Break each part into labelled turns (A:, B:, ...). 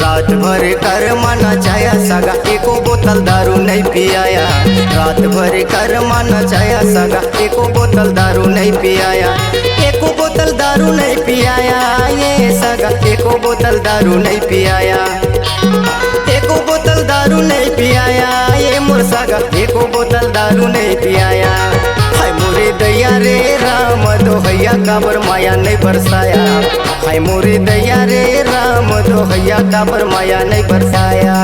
A: रात भर कर माना चाया सगा एको बोतल दारू नहीं पियाया। रात भर कर माना चाया सगा एको बोतल दारू नहीं पियाया। एको बोतल दारू नहीं पियाया ये सगा एको बोतल दारू नहीं पियाया। एको बोतल दारू नहीं पियाया ये मोर सगा एको बोतल दारू नहीं पियाया। हाय मोरे दैया रे राम दोहैया काबर माया नहीं बरसाया। हाय मोरे दैया रे राम दोहैया काबर माया नहीं बरसाया।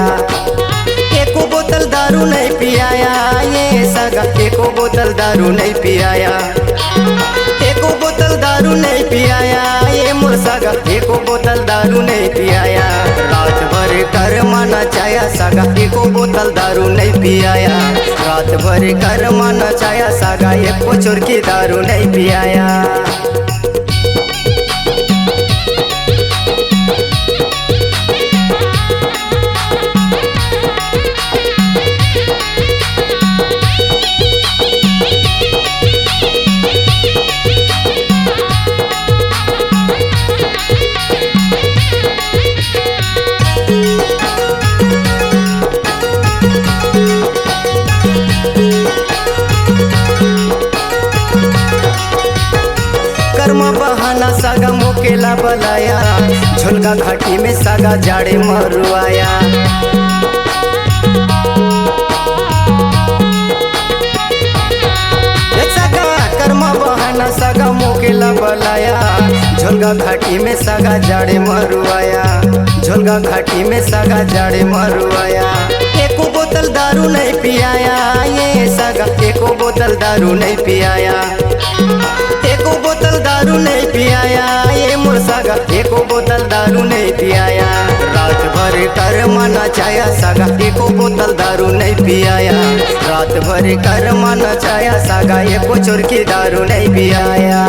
A: एको बोतल दारू नहीं पियाया ये सगा एको बोतल दारू नहीं पियाया। एको बोतल दारू नहीं पियाया ये मोर सगा एको बोतल दारू नहीं पियाया। रात भर कर माना चाया सगा एको बोतल दारू नहीं पियाया। रात भर कर माना चाया सगा एको चुरकी दारू नहीं पियाया। कर्मा बहाना सागा मोकेला बलाया। झुलगा घाटी में सागा जाड़े मरुआया। कर्मा बहाना सागा मोकेला बलाया। झुलगा घाटी में सागा जाड़े मरुआया। झुलगा घाटी में सागा जाड़े मरुआया। एको बोतल दारू नहीं पियाया ये सागा एको बोतल दारू नहीं पियाया। एको बोतल दारू नहीं पियाया ये मोर सागा एको बोतल दारू नहीं पियाया। रात भर कर माना चाया सागा एको बोतल दारू नहीं पियाया। रात भर कर माना चाया सागा एको चुरकी दारू नहीं पियाया।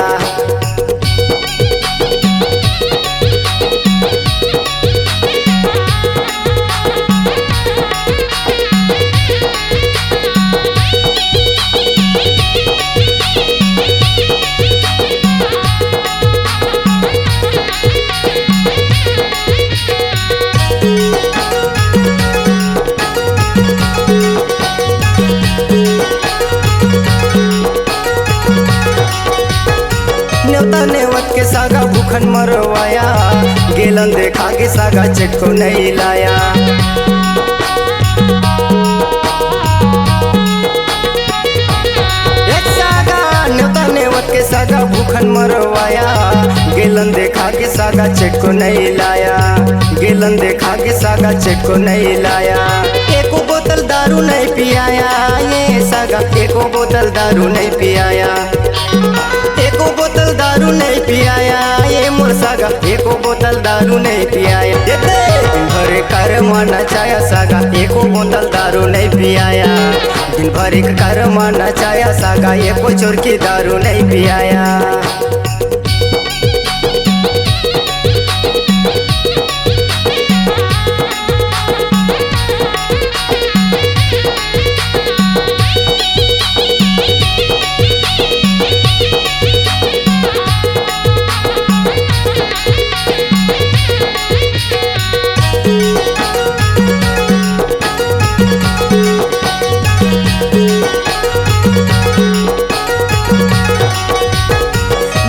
A: न्योता नेवत के सागा भूखन मरवाया। गेलन देखा के सागा चेट को नहीं लाया। न्योता नेवत के सागा भूखन मरवाया। गेलन देखा के सागा चेट को नहीं लाया। गेलन देखा के सागा चेट को नहीं लाया। एको बोतल दारू नहीं पियाया ये सागा एको बोतल दारू नहीं पियाया। एको बोतल दारू नहीं पियाया ये मोर सागा एको बोतल दारू नहीं पियाया। दिन भर कर माना चाया सागा एको बोतल दारू नहीं पियाया। दिन भर कर माना चाया सागा एको चुरकी दारू नहीं पियाया।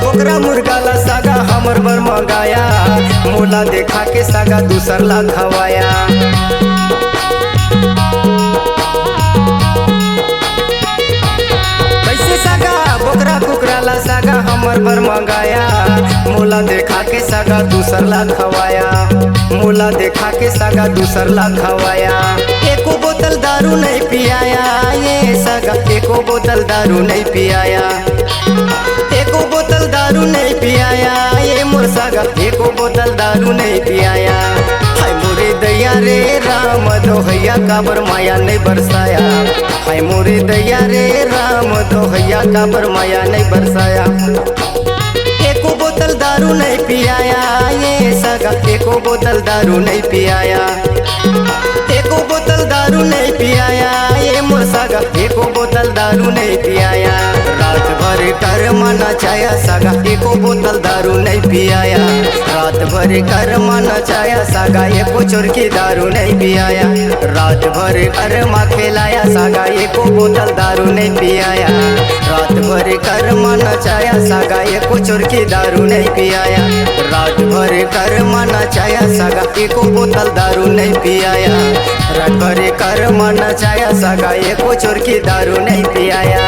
A: बोकरा मुर्गाला सागा हमर बर मंगाया। मोला देखा के सागा दूसर ला खवाया। कैसे सागा बोकरा कुकराला सागा हमर बर मंगाया। मोला देखा के सागा दूसर ला खवाया। मोला देखा के सागा दूसर ला खवाया। एको बोतल दारू नहीं पियाया ये सागा एको बोतल दारू नहीं पियाया। एको बोतल दारू नहीं पियाया ये मोर सागा एको बोतल दारू नहीं पियाया। हाय मोर मोरे दैया रे राम दोहैया काबर माया नहीं बरसाया। हाय मोरे दैया रे राम दोहैया काबर माया नहीं बरसाया। एको बोतल दारू नहीं पियाया ये सगा, एको बोतल दारू नहीं पियाया। एको बोतल दारू नहीं पियाया ये मोर सगा, एको बोतल दारू नहीं पियाया। रात भर कर मना चाया सगा, एको बोतल दारू नहीं पियाया। रात भर कर मना चाया सगा, एको चुरकी दारू नहीं पियाया। रात भर कर मा खिलाया सगा, एको बोतल दारू नहीं पियाया। रात भर कर मना चाया सगा, एको चुरकी दारू नहीं पियाया। रात भर कर मना चाया सगा, एको बोतल दारू नहीं पियाया। रात भर कर मना चाया सगा, एको चुरकी दारू नहीं पियाया।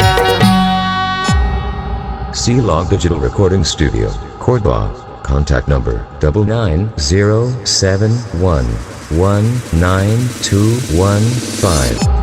B: C-Log Digital Recording Studio, Cordoba. Contact number 9907119215.